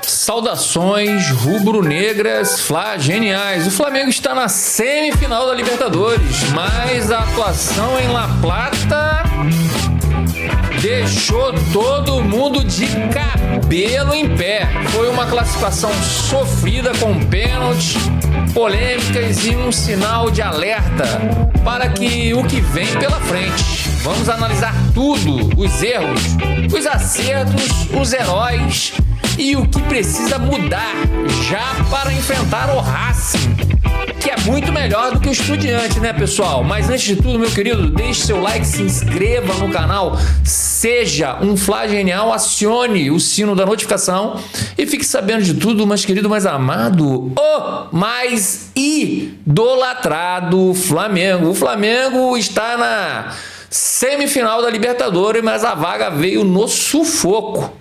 Saudações rubro-negras flageniais. O Flamengo está na semifinal da Libertadores, mas a atuação em La Plata deixou todo mundo de cabelo em pé. Foi uma classificação sofrida com pênaltis, polêmicas e um sinal de alerta para o que vem pela frente. Vamos analisar tudo, os erros, os acertos, os heróis e o que precisa mudar já para enfrentar o Racing, que é muito melhor do que o Estudiantes, né, pessoal? Mas antes de tudo, meu querido, deixe seu like, se inscreva no canal, seja um flagenial, acione o sino da notificação e fique sabendo de tudo, mais querido, mais amado, o mais idolatrado Flamengo. O Flamengo está na semifinal da Libertadores, mas a vaga veio no sufoco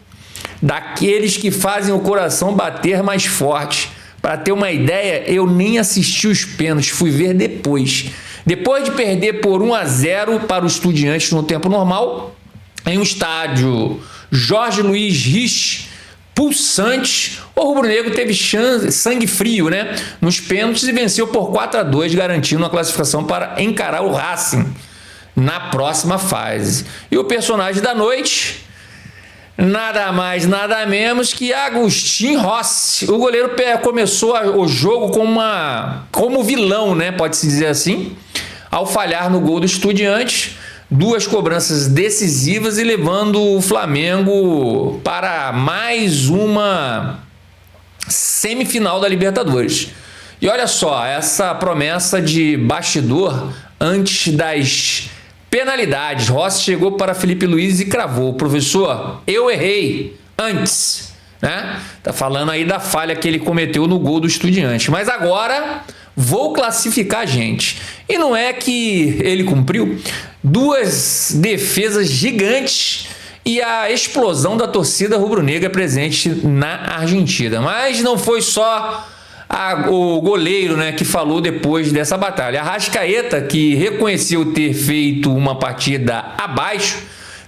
daqueles que fazem o coração bater mais forte. Para ter uma ideia, eu nem assisti os pênaltis, fui ver depois. Depois de perder por 1-0 para os Estudiantes no tempo normal, em um estádio Jorge Luiz Rich, pulsante, o rubro-negro teve sangue frio, né, nos pênaltis e venceu por 4-2, garantindo a classificação para encarar o Racing na próxima fase. E o personagem da noite, nada mais, nada menos que Agustín Rossi. O goleiro começou o jogo como vilão, né? Pode-se dizer assim, ao falhar no gol do Estudiantes, 2 cobranças decisivas e levando o Flamengo para mais uma semifinal da Libertadores. E olha só, essa promessa de bastidor antes das penalidades. Rossi chegou para Felipe Luiz e cravou: professor, eu errei antes, né? Tá falando aí da falha que ele cometeu no gol do Estudiante, mas agora vou classificar a gente. E não é que ele cumpriu 2 defesas gigantes e a explosão da torcida rubro-negra presente na Argentina. Mas não foi só o goleiro, né, que falou depois dessa batalha. Arrascaeta, que reconheceu ter feito uma partida abaixo,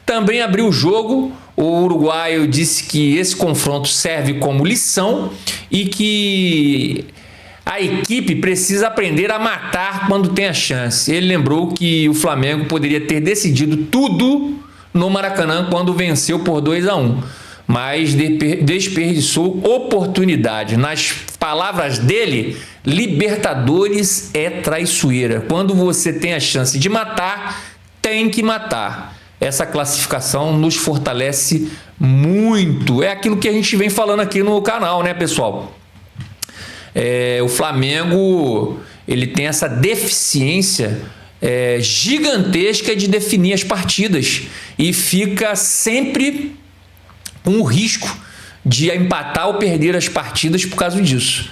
também abriu o jogo. O uruguaio disse que esse confronto serve como lição e que a equipe precisa aprender a matar quando tem a chance. Ele lembrou que o Flamengo poderia ter decidido tudo no Maracanã quando venceu por 2-1. Mas desperdiçou oportunidade. Nas palavras dele, Libertadores é traiçoeira. Quando você tem a chance de matar, tem que matar. Essa classificação nos fortalece muito. É aquilo que a gente vem falando aqui no canal, né, pessoal? O Flamengo, ele tem essa deficiência gigantesca de definir as partidas e fica sempre com o risco de empatar ou perder as partidas por causa disso.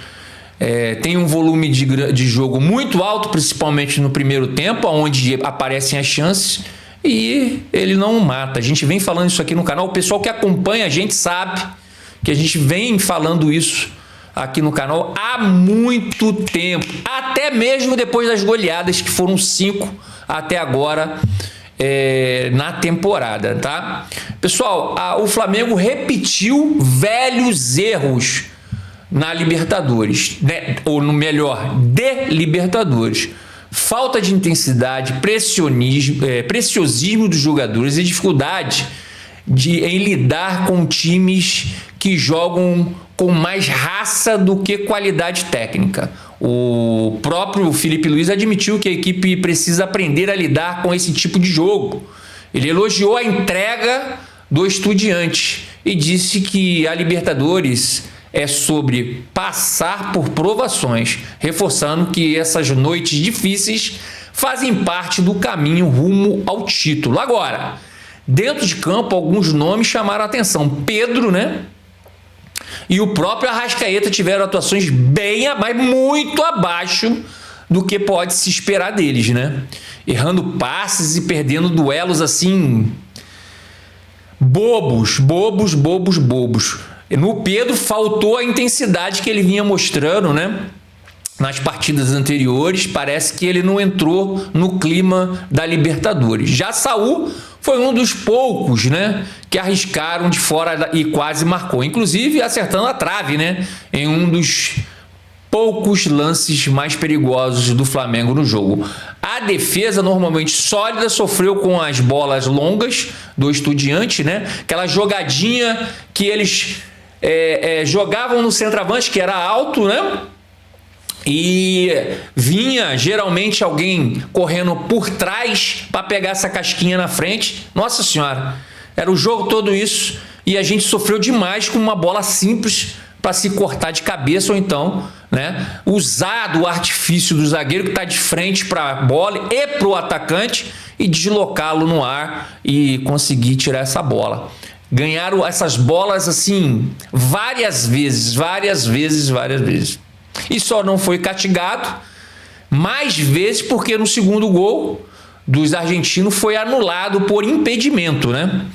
Tem um volume de jogo muito alto, principalmente no primeiro tempo, onde aparecem as chances, e ele não mata. A gente vem falando isso aqui no canal, o pessoal que acompanha a gente sabe que a gente vem falando isso aqui no canal há muito tempo, até mesmo depois das goleadas, que foram 5 até agora na temporada, tá? Pessoal, o Flamengo repetiu velhos erros na Libertadores, né? Ou no melhor, de Libertadores. Falta de intensidade, preciosismo dos jogadores e dificuldade em lidar com times que jogam com mais raça do que qualidade técnica. O próprio Felipe Luiz admitiu que a equipe precisa aprender a lidar com esse tipo de jogo. Ele elogiou a entrega do Estudiante e disse que a Libertadores é sobre passar por provações, reforçando que essas noites difíceis fazem parte do caminho rumo ao título. Agora, dentro de campo, alguns nomes chamaram a atenção. Pedro, né? E o próprio Arrascaeta tiveram atuações mas muito abaixo do que pode se esperar deles, né? Errando passes e perdendo duelos assim bobos. No Pedro faltou a intensidade que ele vinha mostrando, né, nas partidas anteriores. Parece que ele não entrou no clima da Libertadores. Já Saul foi um dos poucos, né, que arriscaram de fora e quase marcou, inclusive acertando a trave, né, em um dos poucos lances mais perigosos do Flamengo no jogo. A defesa, normalmente sólida, sofreu com as bolas longas do Estudiante, né, aquela jogadinha que eles jogavam no centroavante, que era alto, né, e vinha geralmente alguém correndo por trás para pegar essa casquinha na frente. Nossa senhora, era o jogo todo isso, e a gente sofreu demais com uma bola simples para se cortar de cabeça, ou então, né, usar do artifício do zagueiro que está de frente para a bola e para o atacante e deslocá-lo no ar e conseguir tirar essa bola. Ganharam essas bolas assim várias vezes. E só não foi castigado mais vezes porque no segundo gol dos argentinos foi anulado por impedimento, né?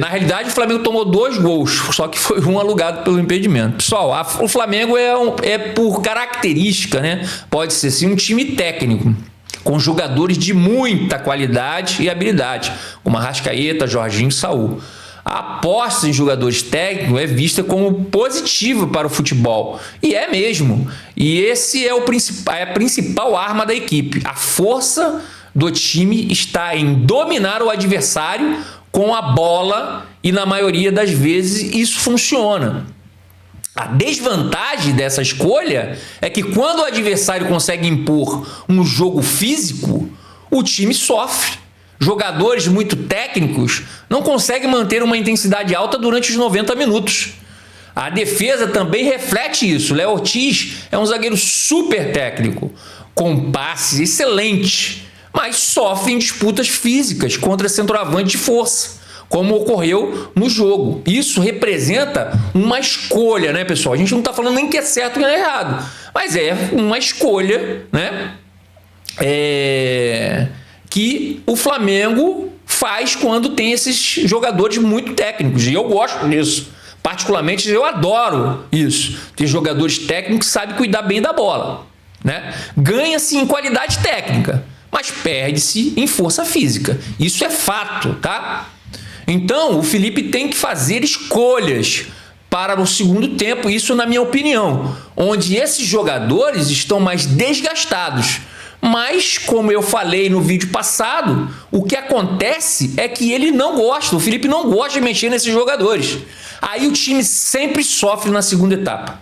Na realidade, o Flamengo tomou 2 gols, só que foi um anulado pelo impedimento. Pessoal, o Flamengo é por característica, né? Pode ser sim um time técnico, com jogadores de muita qualidade e habilidade, como Arrascaeta, Jorginho e Saúl. A aposta em jogadores técnicos é vista como positiva para o futebol. E é mesmo. E esse é a principal arma da equipe. A força do time está em dominar o adversário com a bola e, na maioria das vezes, isso funciona. A desvantagem dessa escolha é que quando o adversário consegue impor um jogo físico, o time sofre. Jogadores muito técnicos não conseguem manter uma intensidade alta durante os 90 minutos. A defesa também reflete isso. Léo Ortiz é um zagueiro super técnico, com passes excelentes, mas sofre em disputas físicas contra centroavante de força, como ocorreu no jogo. Isso representa uma escolha, né, pessoal? A gente não está falando nem que é certo nem é errado, mas é uma escolha, né? Que o Flamengo faz quando tem esses jogadores muito técnicos. E eu gosto disso. Particularmente, eu adoro isso. Ter jogadores técnicos que sabem cuidar bem da bola, né? Ganha-se em qualidade técnica, mas perde-se em força física. Isso é fato, tá? Então, o Felipe tem que fazer escolhas para o segundo tempo, isso na minha opinião, onde esses jogadores estão mais desgastados. Mas, como eu falei no vídeo passado, o que acontece é que ele não gosta, o Felipe não gosta de mexer nesses jogadores. Aí o time sempre sofre na segunda etapa,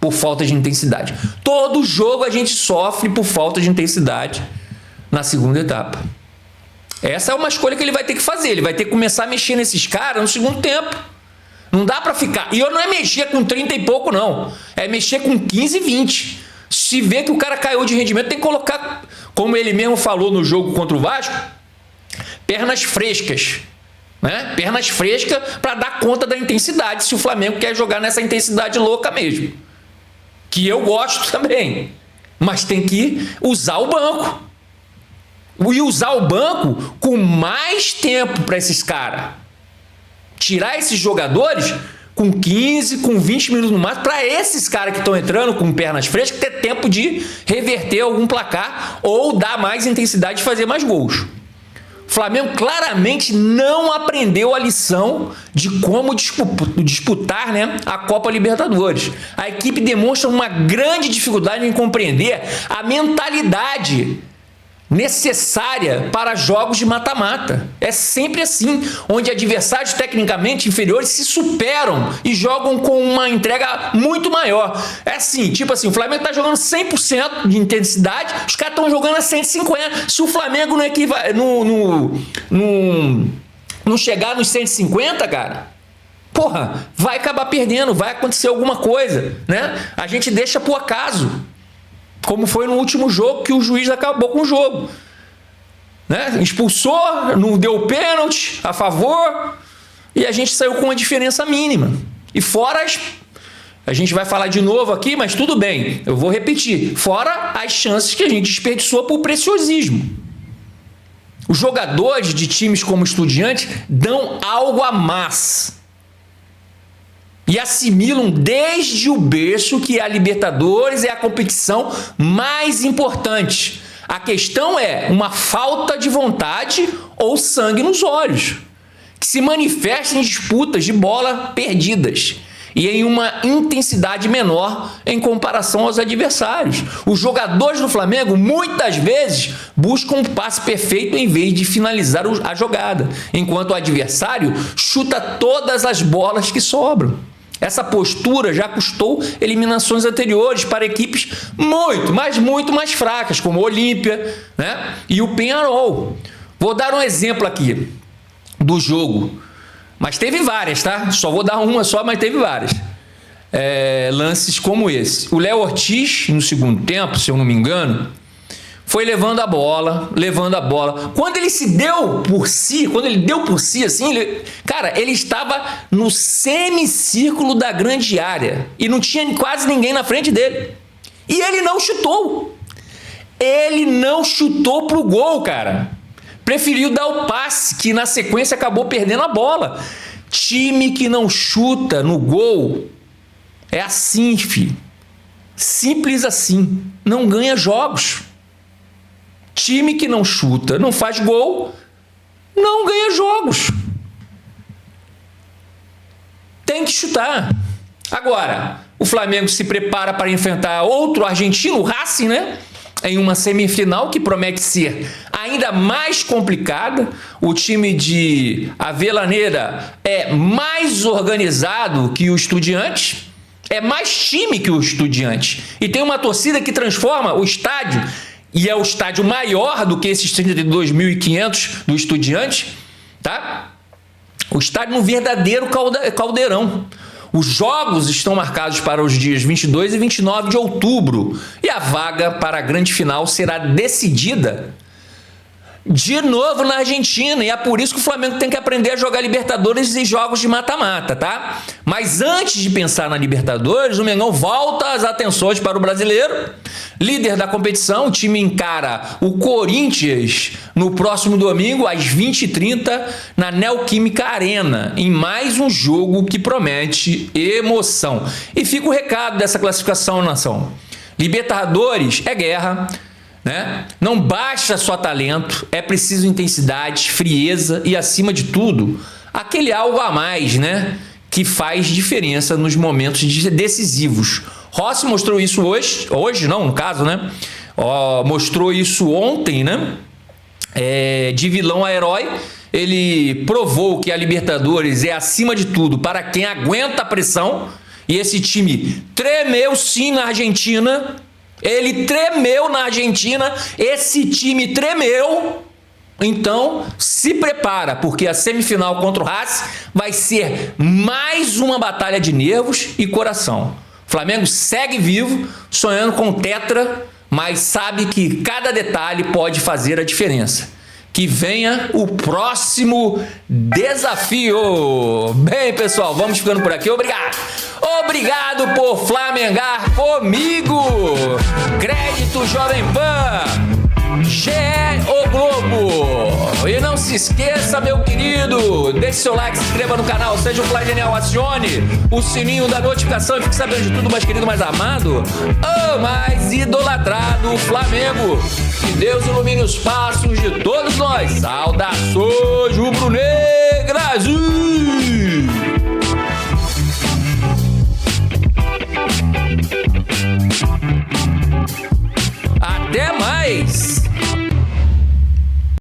por falta de intensidade. Todo jogo a gente sofre por falta de intensidade na segunda etapa. Essa é uma escolha que ele vai ter que fazer, ele vai ter que começar a mexer nesses caras no segundo tempo. Não dá pra ficar, e eu não é mexer com 30 e pouco não, é mexer com 15 e 20. Se vê que o cara caiu de rendimento, tem que colocar, como ele mesmo falou no jogo contra o Vasco, pernas frescas, né? Pernas frescas para dar conta da intensidade, se o Flamengo quer jogar nessa intensidade louca mesmo. Que eu gosto também, mas tem que usar o banco. E usar o banco com mais tempo para esses caras. Tirar esses jogadores com 15, com 20 minutos no máximo, para esses caras que estão entrando com pernas frescas ter tempo de reverter algum placar ou dar mais intensidade de fazer mais gols. O Flamengo claramente não aprendeu a lição de como disputar, né, a Copa Libertadores. A equipe demonstra uma grande dificuldade em compreender a mentalidade necessária para jogos de mata-mata. É sempre assim, onde adversários tecnicamente inferiores se superam e jogam com uma entrega muito maior. É assim, tipo assim, o Flamengo está jogando 100% de intensidade, os caras estão jogando a 150. Se o Flamengo não chegar nos 150, cara, porra, vai acabar perdendo, vai acontecer alguma coisa, né? A gente deixa por acaso. Como foi no último jogo que o juiz acabou com o jogo, né? Expulsou, não deu pênalti a favor e a gente saiu com uma diferença mínima. E fora a gente vai falar de novo aqui, mas tudo bem, eu vou repetir. Fora as chances que a gente desperdiçou por preciosismo. Os jogadores de times como Estudiantes dão algo a mais. E assimilam desde o berço que a Libertadores é a competição mais importante. A questão é uma falta de vontade ou sangue nos olhos, que se manifesta em disputas de bola perdidas e em uma intensidade menor em comparação aos adversários. Os jogadores do Flamengo muitas vezes buscam um passe perfeito em vez de finalizar a jogada, enquanto o adversário chuta todas as bolas que sobram. Essa postura já custou eliminações anteriores para equipes muito mais fracas, como o Olímpia, né? E o Peñarol. Vou dar um exemplo aqui do jogo, mas teve várias, tá? Só vou dar uma só, mas teve várias. Lances como esse. O Léo Ortiz, no segundo tempo, se eu não me engano, foi levando a bola. Quando ele deu por si, assim, ele estava no semicírculo da grande área e não tinha quase ninguém na frente dele. E ele não chutou. Ele não chutou pro gol, cara. Preferiu dar o passe, que na sequência acabou perdendo a bola. Time que não chuta no gol é assim, filho. Simples assim. Não ganha jogos. Time que não chuta, não faz gol, não ganha jogos. Tem que chutar. Agora, o Flamengo se prepara para enfrentar outro argentino, o Racing, né? Em uma semifinal que promete ser ainda mais complicada. O time de Avellaneda é mais organizado que o Estudiantes, é mais time que o Estudiantes, e tem uma torcida que transforma o estádio, e é o estádio maior do que esses 32.500 do Estudiantes, tá? O estádio num verdadeiro caldeirão. Os jogos estão marcados para os dias 22 e 29 de outubro. E a vaga para a grande final será decidida de novo na Argentina. E é por isso que o Flamengo tem que aprender a jogar Libertadores e jogos de mata-mata, tá? Mas antes de pensar na Libertadores, o Mengão volta as atenções para o Brasileiro. Líder da competição, o time encara o Corinthians no próximo domingo, às 20h30, na Neoquímica Arena, em mais um jogo que promete emoção. E fica o recado dessa classificação, nação. Libertadores é guerra, né? Não basta só talento, é preciso intensidade, frieza e, acima de tudo, aquele algo a mais, né? Que faz diferença nos momentos decisivos. Rossi mostrou isso hoje não, no caso, né? Mostrou isso ontem, né? De vilão a herói, ele provou que a Libertadores é, acima de tudo, para quem aguenta a pressão, e esse time tremeu sim na Argentina. Ele tremeu na Argentina, esse time tremeu. Então, se prepara, porque a semifinal contra o Racing vai ser mais uma batalha de nervos e coração. O Flamengo segue vivo, sonhando com o tetra, mas sabe que cada detalhe pode fazer a diferença. Que venha o próximo desafio. Bem, pessoal, vamos ficando por aqui. Obrigado. Obrigado por flamengar comigo. Crédito Jovem Pan. GE O Globo. E não se esqueça, meu querido, deixe seu like, se inscreva no canal, seja um Fly Genial, acione o sininho da notificação e fique sabendo de tudo, mais querido, mais amado, o mais idolatrado Flamengo. Que Deus ilumine os passos de todos nós. Saudações!